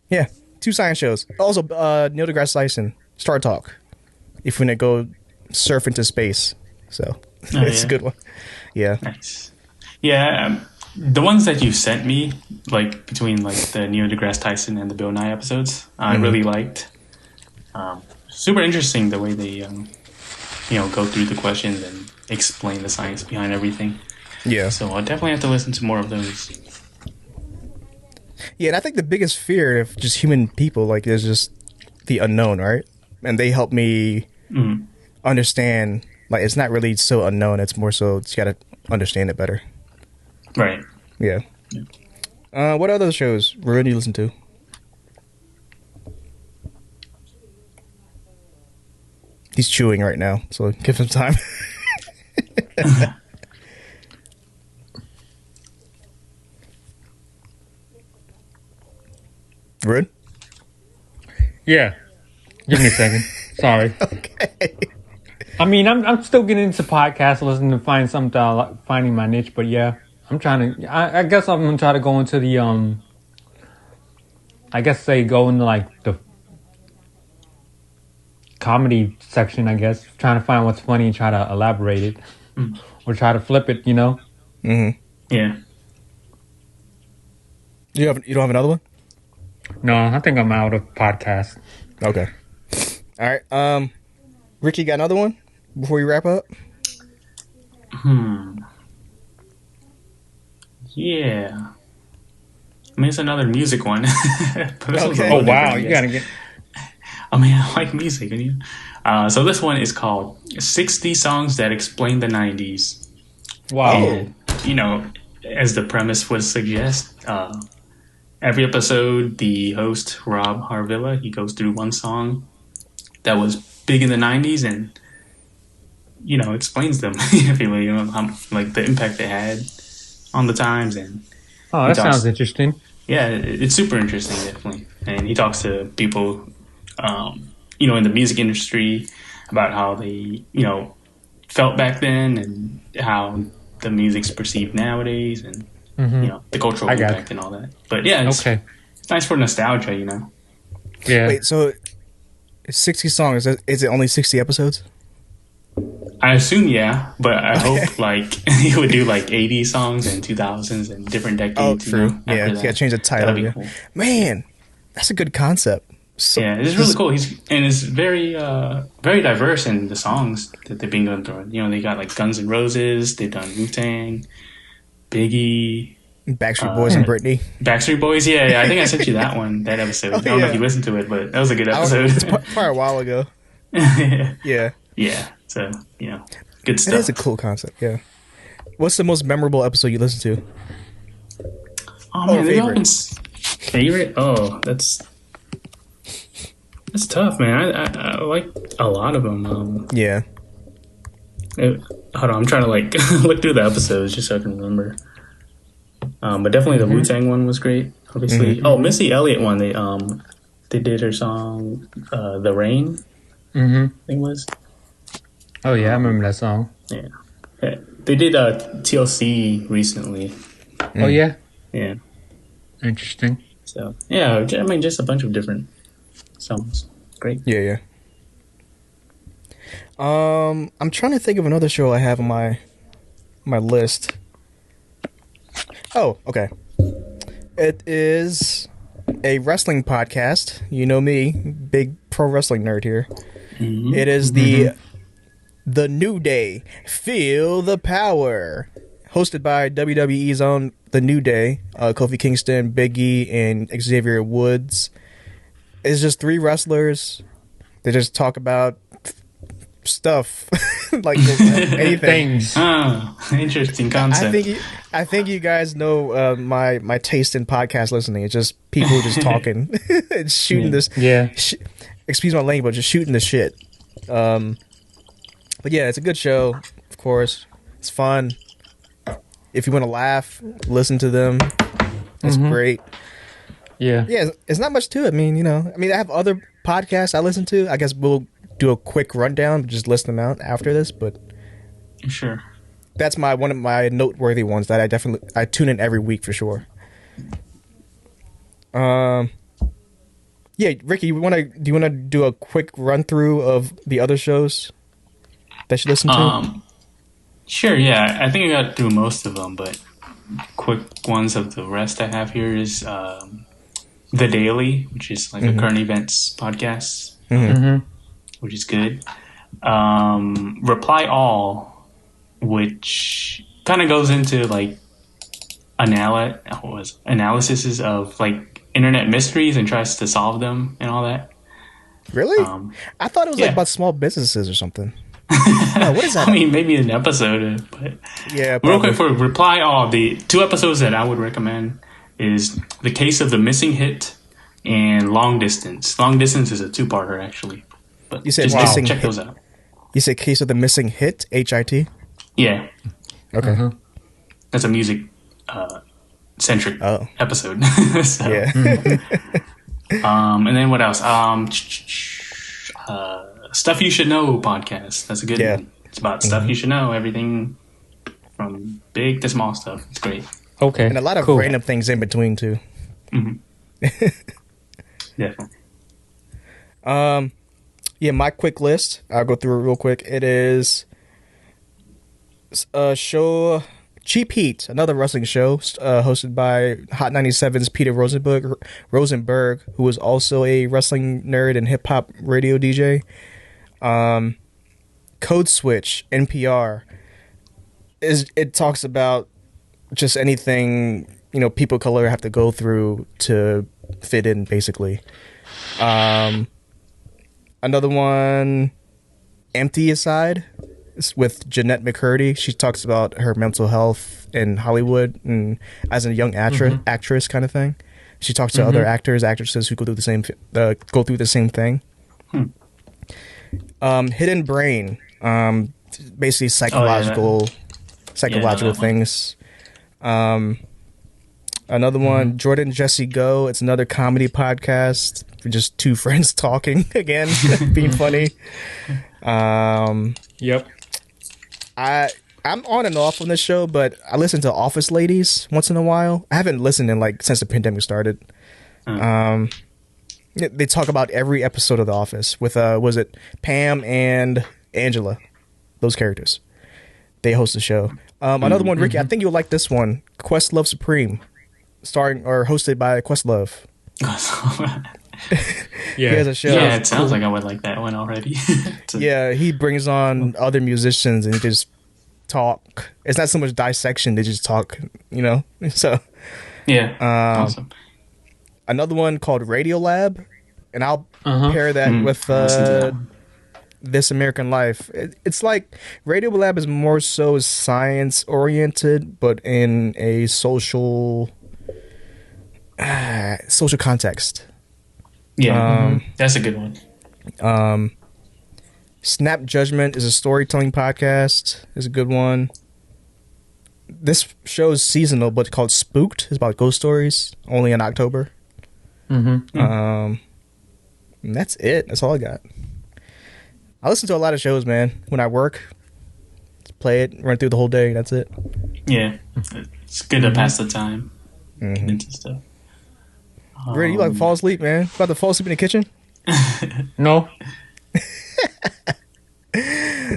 yeah, 2 science shows. Also, Neil deGrasse Tyson, Star Talk. If we're gonna go surf into space, so it's a good one. Yeah, nice. Yeah, the ones that you sent me, like between like the Neil deGrasse Tyson and the Bill Nye episodes, I really liked. Super interesting the way they, go through the questions and explain the science behind everything. Yeah. So I'll definitely have to listen to more of those. Yeah, and I think the biggest fear of just human people, like, is just the unknown, right? And they help me understand, like, it's not really so unknown. It's more so you got to understand it better. Right. Yeah. What other shows, Roeun, do you listen to? He's chewing right now, so give him time. Roeun? Yeah. Give me a second. Sorry. Okay. I mean, I'm still getting into podcasts, listening to find something, finding my niche. But yeah, I'm trying to. I guess I'm gonna try to go into the go into like the comedy section. I guess trying to find what's funny and try to elaborate it, or try to flip it. You know. Mm-hmm. Yeah. You don't have another one? No, I think I'm out of podcasts. Okay. All right. Ricky, got another one before we wrap up? Yeah. I mean, it's another music one. Okay. Oh wow, you gotta get. I mean, I like music. So this one is called 60 Songs That Explain the 90s. Wow. And, as the premise would suggest, every episode, the host, Rob Harvilla, he goes through one song that was big in the 90s and, explains them. How, like the impact they had on the times. And Oh, that sounds interesting. yeah, it's super interesting, definitely. And he talks to people, in the music industry about how they, felt back then and how the music's perceived nowadays and, the cultural impact and all that. But yeah, it's nice for nostalgia, Yeah. Wait, so 60 songs, is it only 60 episodes? I assume, yeah, but I hope like he would do like 80 songs and 2000s and different decades. Oh, true. Yeah, you that. gotta change the title. That'd be Yeah. cool. Man, that's a good concept. So, Yeah, it's really cool. It's very very diverse in the songs that they've been going through. They got like Guns N' Roses, they've done Wu-Tang, Biggie, Backstreet Boys and Britney. Backstreet Boys. Yeah, I think I sent you that episode. Oh, I don't know yeah. if you listened to it, but that was a good episode. It's probably a while ago. Yeah. Yeah. So, good It stuff. is a cool concept, yeah. What's the most memorable episode you listened to? Oh, man, favorite. Favorite? Oh, that's tough, man. I like a lot of them. Yeah. Hold on, I'm trying to like look through the episodes just so I can remember. But definitely the Wu-Tang one was great. Obviously, Missy Elliott one. They did her song "The Rain." I think it was. Oh yeah, I remember that song. Yeah. They did TLC recently. Oh yeah. Yeah. Interesting. So yeah, I mean, just a bunch of different songs. Great. Yeah. I'm trying to think of another show I have on my list. Oh, okay. It is a wrestling podcast. You know me, big pro wrestling nerd here. Mm-hmm. It is the New Day. Feel the Power. Hosted by WWE's own The New Day, Kofi Kingston, Big E, and Xavier Woods. It's just 3 wrestlers. They just talk about stuff like anything. Things. Oh, interesting concept. I think you guys know my taste in podcast listening. It's just people just talking, and shooting this. Yeah. Excuse my language, just shooting the shit. But yeah, it's a good show. Of course, it's fun. If you want to laugh, listen to them. It's great. Yeah. Yeah, it's not much to it. I mean, I have other podcasts I listen to. I guess we'll do a quick rundown, just list them out after this. But Sure. that's one of my noteworthy ones that I tune in every week for sure. Yeah, Ricky, do you wanna do a quick run through of the other shows that you listen to? Sure. Yeah, I think I got through most of them, but quick ones of the rest I have here is The Daily, which is like a current events podcast, which is good. Reply All, which kind of goes into like analysis of like internet mysteries and tries to solve them and all that. Really? I thought it was like about small businesses or something. No, what is that? I mean, maybe an episode, but yeah. Real quick for Reply All, the 2 episodes that I would recommend is The Case of the Missing Hit and Long Distance. Long Distance is a 2-parter actually. But you said check those out. You said Case of the Missing Hit, HIT? Yeah. Okay. That's a music centric episode. So, yeah. And then what else? Stuff You Should Know podcast. That's a good one. It's about stuff you should know. Everything from big to small stuff. It's great. Okay. And a lot of random things in between too. Definitely. Yeah, my quick list. I'll go through it real quick. It is a show, Cheap Heat, another wrestling show hosted by Hot 97's Peter Rosenberg, who is also a wrestling nerd and hip hop radio DJ. Code Switch, NPR, it talks about just anything people of color have to go through to fit in, basically. Another one, Empty Aside, is with Jeanette McCurdy. She talks about her mental health in Hollywood and as a young actress kind of thing. She talks to other actresses who go through the same thing. Hidden Brain, basically psychological things. Another one, Jordan Jesse Go. It's another comedy podcast. Just 2 friends talking again, being funny. Yep. I'm on and off on this show, but I listen to Office Ladies once in a while. I haven't listened in since the pandemic started. They talk about every episode of The Office with was it Pam and Angela, those characters. They host the show. Another one, Ricky, I think you'll like this one, Questlove Supreme, starring or hosted by Questlove. He has a show. Yeah, it sounds like I would like that one already. Yeah, he brings on other musicians and just talk. It's not so much dissection; they just talk. So yeah, awesome. Another one called Radio Lab, and I'll pair that with This American Life. It's like Radio Lab is more so science oriented, but in a social context. Yeah, that's a good one. Snap Judgment is a storytelling podcast. Is a good one. This show is seasonal, but called Spooked. It's about ghost stories. Only in October. And that's it. That's all I got. I listen to a lot of shows, man. When I work, just play it, run through the whole day. That's it. Yeah, it's good to pass the time into stuff. Ready? You like to fall asleep, man? About to fall asleep in the kitchen? No.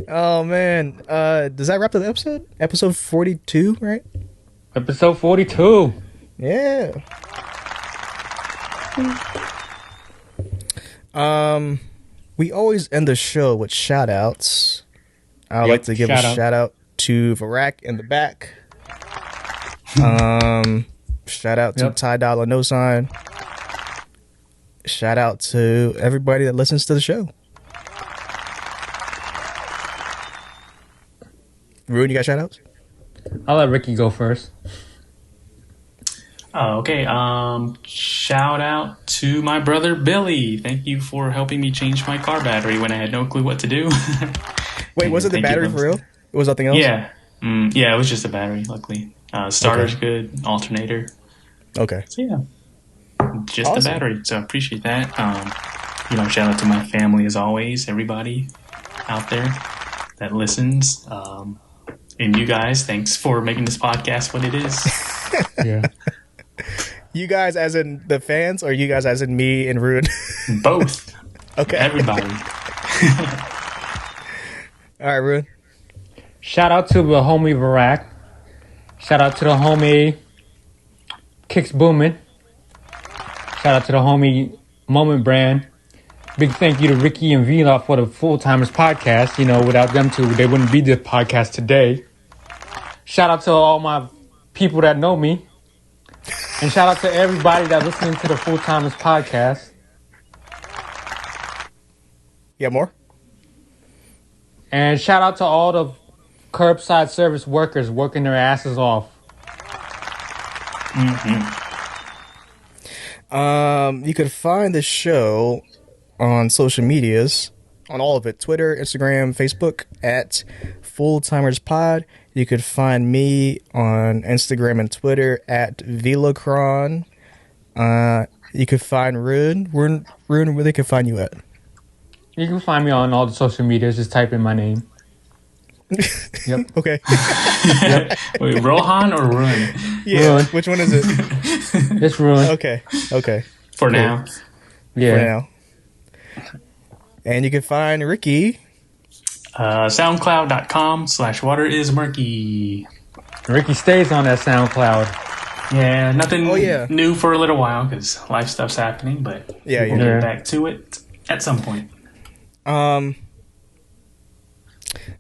Oh man, does that wrap up the episode? Episode 42, right? Episode 42. Yeah. We always end the show with shout outs. I'd like to give a shout out to Varak in the back. Shout out to Ty Dollar No Sign. Shout out to everybody that listens to the show. Roeun, you got shout outs? I'll let Ricky go first. Okay. Shout out to my brother Billy. Thank you for helping me change my car battery when I had no clue what to do. Wait, was it the battery for real? It was nothing else? Yeah. Yeah, it was just a battery, luckily. Starter's good. Alternator. Okay. So, yeah. just Awesome. the battery. So I appreciate that. Shout out to my family as always, everybody out there that listens. And you guys, thanks for making this podcast what it is. Yeah. You guys as in the fans, or you guys as in me and Roeun? Both. Okay. Everybody. All right, Roeun. Shout out to the homie Verac. Shout out to the homie Kicks Boomin'. Shout out to the homie Moment Brand. Big thank you to Ricky and Vila for the Full Timers podcast. Without them two, they wouldn't be this podcast today. Shout out to all my people that know me. And shout out to everybody that's listening to the Full Timers podcast. You got more? And shout out to all the curbside service workers working their asses off. You could find the show on social medias, on all of it, Twitter, Instagram, Facebook, at Full Timers Pod. You could find me on Instagram and Twitter at Velacron. You could find Roeun. Roeun, where they can find you at? You can find me on all the social medias. Just type in my name. Yep. Okay. Wait, Rohan or Roeun? Yeah. Roeun. Which one is it? It's Roeun. Okay. For now. Yeah. For now. And you can find Ricky. SoundCloud.com/waterismurky. Ricky stays on that SoundCloud. Yeah, nothing yeah. new for a little while because life stuff's happening, but Yeah, we'll yeah. get back to it at some point.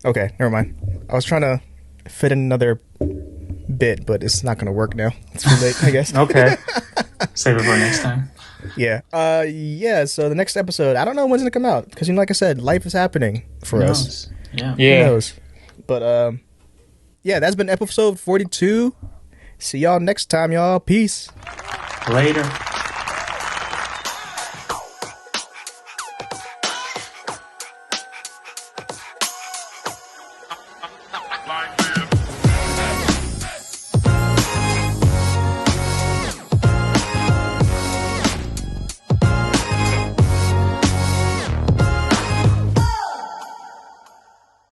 Okay, never mind. I was trying to fit in another bit, but it's not going to work now. It's too late, I guess. Okay. Save it for next time. Yeah. So the next episode, I don't know when's it going to come out because, like I said, life is happening for Who us. knows? Yeah. Who Yeah. knows? But yeah, that's been episode 42. See y'all next time, y'all. Peace. Later.